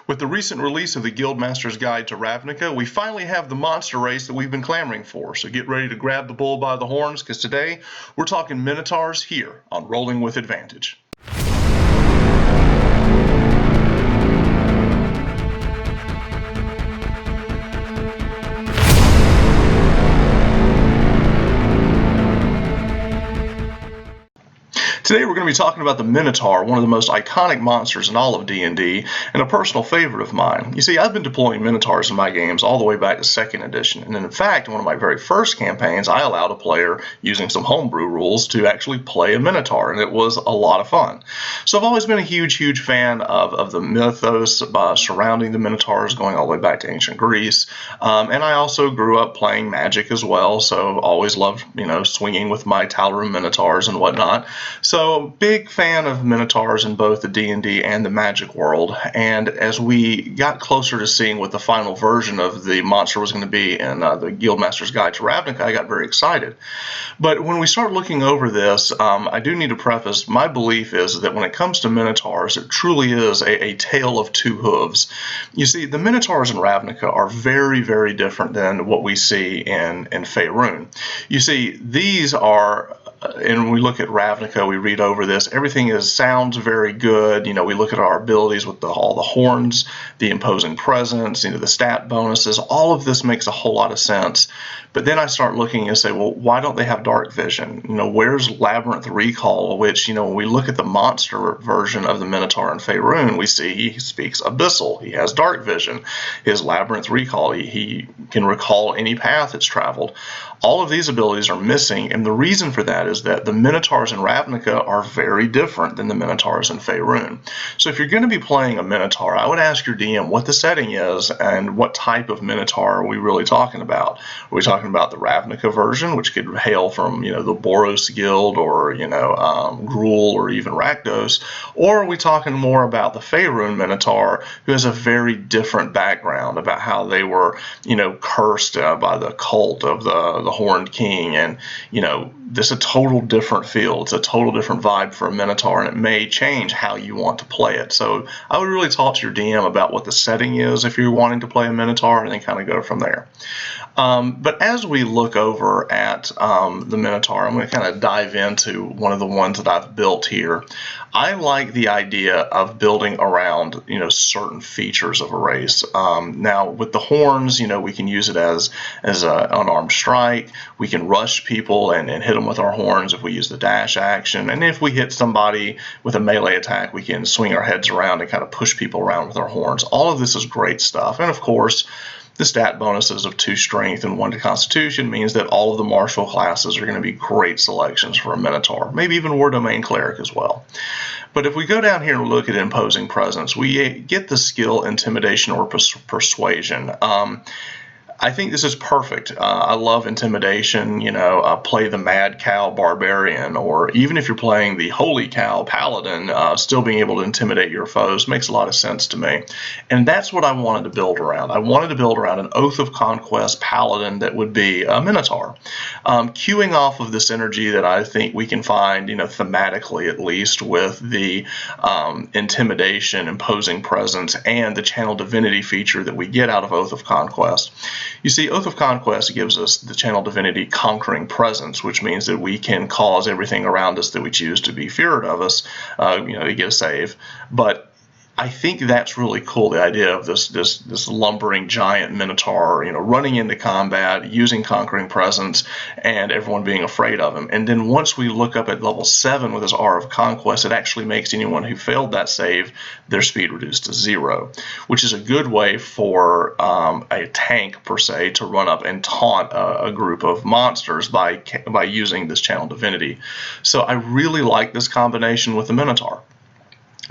With the recent release of the Guildmaster's Guide to Ravnica, we finally have the monster race that we've been clamoring for, so get ready to grab the bull by the horns, because today we're talking Minotaurs here on Rolling with Advantage. Today we're going to be talking about the Minotaur, one of the most iconic monsters in all of D&D, and a personal favorite of mine. You see, I've been deploying Minotaurs in my games all the way back to 2nd edition, and in fact, in one of my very first campaigns, I allowed a player, using some homebrew rules, to actually play a Minotaur, and it was a lot of fun. So I've always been a huge fan of the mythos surrounding the Minotaurs, going all the way back to ancient Greece, and I also grew up playing Magic as well, so always loved, swinging with my Tal'arum Minotaurs and whatnot. So, big fan of Minotaurs in both the D&D and the Magic world, and as we got closer to seeing what the final version of the monster was going to be in the Guildmaster's Guide to Ravnica, I got very excited. But when we start looking over this, I do need to preface, my belief is that when it comes to Minotaurs, it truly is a tale of two hooves. You see, the Minotaurs in Ravnica are very different than what we see in Faerun. You see, these are... and when we look at Ravnica, we read over this, everything sounds very good. We look at our abilities with all the horns, the imposing presence, the stat bonuses. All of this makes a whole lot of sense. But then I start looking and say, well, why don't they have dark vision? Where's Labyrinth Recall, which, when we look at the monster version of the Minotaur in Faerun, we see he speaks Abyssal. He has dark vision. His Labyrinth Recall, he can recall any path it's traveled. All of these abilities are missing, and the reason for that is that the Minotaurs in Ravnica are very different than the Minotaurs in Faerun. So if you're going to be playing a Minotaur, I would ask your DM what the setting is and what type of Minotaur are we really talking about. Are we talking about the Ravnica version, which could hail from the Boros Guild or Gruul or even Rakdos, or are we talking more about the Faerun Minotaur, who has a very different background about how they were cursed by the cult of the Horned King, and this is a total different feel. It's a total different vibe for a Minotaur, and it may change how you want to play it. So I would really talk to your DM about what the setting is if you're wanting to play a Minotaur, and then kind of go from there. But as we look over at the Minotaur, I'm going to kind of dive into one of the ones that I've built here. I like the idea of building around certain features of a race. Now with the horns, we can use it as an unarmed strike. We can rush people and hit them with our horns if we use the dash action. And if we hit somebody with a melee attack, we can swing our heads around and kind of push people around with our horns. All of this is great stuff. And of course, the stat bonuses of 2 strength and 1 to constitution means that all of the martial classes are going to be great selections for a Minotaur, maybe even War Domain Cleric as well. But if we go down here and look at imposing presence, we get the skill intimidation or persuasion. I think this is perfect. I love intimidation, play the Mad Cow Barbarian, or even if you're playing the Holy Cow Paladin, still being able to intimidate your foes makes a lot of sense to me. And that's what I wanted to build around. I wanted to build around an Oath of Conquest Paladin that would be a Minotaur. Queuing off of this energy that I think we can find, thematically at least, with the intimidation, imposing presence, and the channel divinity feature that we get out of Oath of Conquest. You see, Oath of Conquest gives us the channel divinity conquering presence, which means that we can cause everything around us that we choose to be feared of us, to get a save. But I think that's really cool, the idea of this lumbering giant Minotaur, running into combat, using conquering presence, and everyone being afraid of him. And then once we look up at level 7 with his Aura of Conquest, it actually makes anyone who failed that save, their speed reduced to 0, which is a good way for a tank, per se, to run up and taunt a group of monsters by using this channel divinity. So I really like this combination with the Minotaur.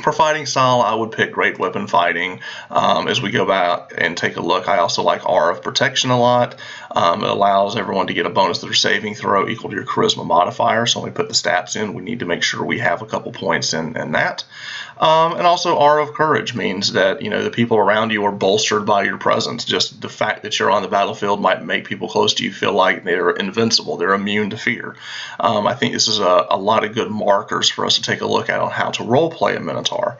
For fighting style, I would pick Great Weapon Fighting. As we go back and take a look, I also like Aura of Protection a lot. It allows everyone to get a bonus to their saving throw equal to your Charisma modifier. So when we put the stats in, we need to make sure we have a couple points in that. And also Aura of Courage means that, the people around you are bolstered by your presence. Just the fact that you're on the battlefield might make people close to you feel like they're invincible. They're immune to fear. I think this is a lot of good markers for us to take a look at on how to role play a Minotaur. Minotaur.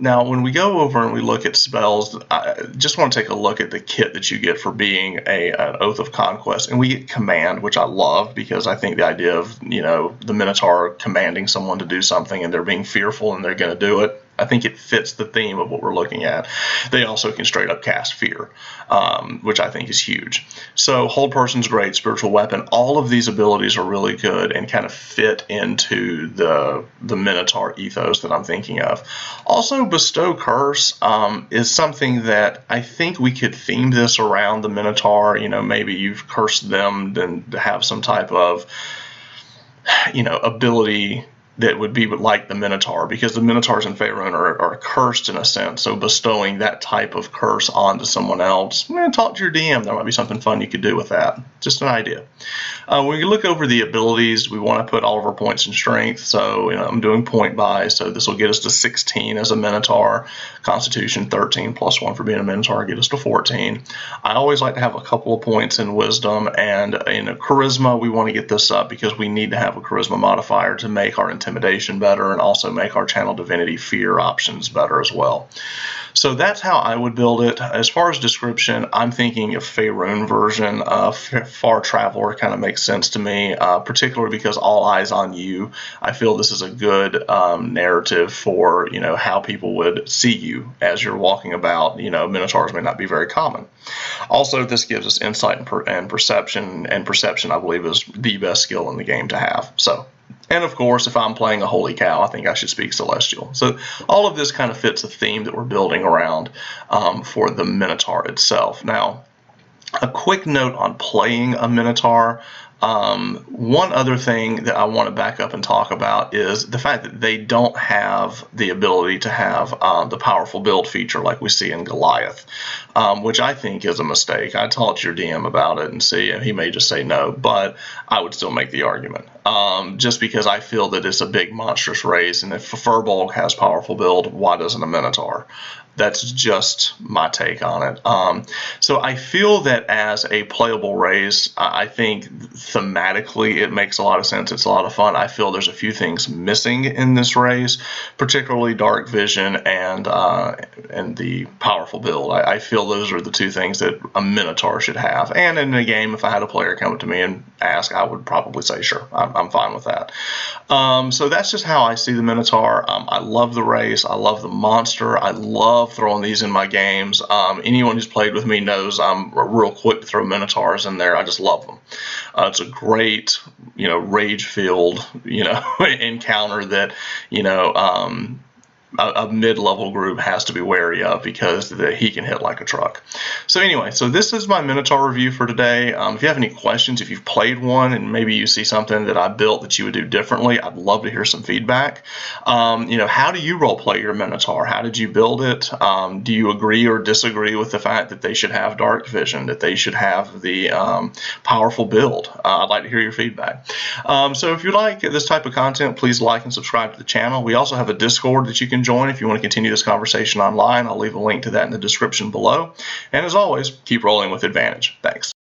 Now, when we go over and we look at spells, I just want to take a look at the kit that you get for being an Oath of Conquest. And we get Command, which I love because I think the idea of, the Minotaur commanding someone to do something and they're being fearful and they're going to do it, I think it fits the theme of what we're looking at. They also can straight up cast Fear, which I think is huge. So Hold Person's great, Spiritual Weapon, all of these abilities are really good and kind of fit into the Minotaur ethos that I'm thinking of. Also, Bestow Curse is something that I think we could theme this around the Minotaur. Maybe you've cursed them and have some type of, ability that would be like the Minotaur, because the Minotaurs in Faerun are cursed in a sense. So bestowing that type of curse onto someone else, talk to your DM. There might be something fun you could do with that. Just an idea. When you look over the abilities, we want to put all of our points in strength. So I'm doing point buy, so this will get us to 16 as a Minotaur. Constitution 13 plus 1 for being a Minotaur get us to 14. I always like to have a couple of points in wisdom, and in charisma we want to get this up because we need to have a charisma modifier to make our intimidation better and also make our channel divinity fear options better as well. So that's how I would build it. As far as description, I'm thinking a Faerun version. Far Traveler kind of makes sense to me, particularly because all eyes on you. I feel this is a good narrative for how people would see you as you're walking about. Minotaurs may not be very common. Also, this gives us insight and perception, and perception I believe is the best skill in the game to have. And of course, if I'm playing a Holy Cow, I think I should speak Celestial. So all of this kind of fits a theme that we're building around for the Minotaur itself. Now, a quick note on playing a Minotaur. One other thing that I want to back up and talk about is the fact that they don't have the ability to have the powerful build feature like we see in Goliath, which I think is a mistake. I talked to your DM about it and see, and he may just say no, but I would still make the argument. Just because I feel that it's a big monstrous race, and if a Furbolg has powerful build, why doesn't a Minotaur? That's just my take on it. So I feel that as a playable race, I think thematically it makes a lot of sense. It's a lot of fun. I feel there's a few things missing in this race, particularly Dark Vision and the powerful build. I feel those are the two things that a Minotaur should have. And in a game, if I had a player come up to me and ask, I would probably say, sure, I'm fine with that. So that's just how I see the Minotaur. I love the race. I love the monster. I love throwing these in my games. Anyone who's played with me knows I'm real quick to throw Minotaurs in there. I just love them. It's a great, rage-filled, encounter that, a mid-level group has to be wary of because he can hit like a truck. So anyway, this is my Minotaur review for today. If you have any questions, if you've played one and maybe you see something that I built that you would do differently, I'd love to hear some feedback. How do you role play your Minotaur? How did you build it? Do you agree or disagree with the fact that they should have Dark Vision, that they should have the powerful build? I'd like to hear your feedback. So if you like this type of content, please like and subscribe to the channel. We also have a Discord that you can join if you want to continue this conversation online. I'll leave a link to that in the description below. And as always, keep rolling with advantage. Thanks.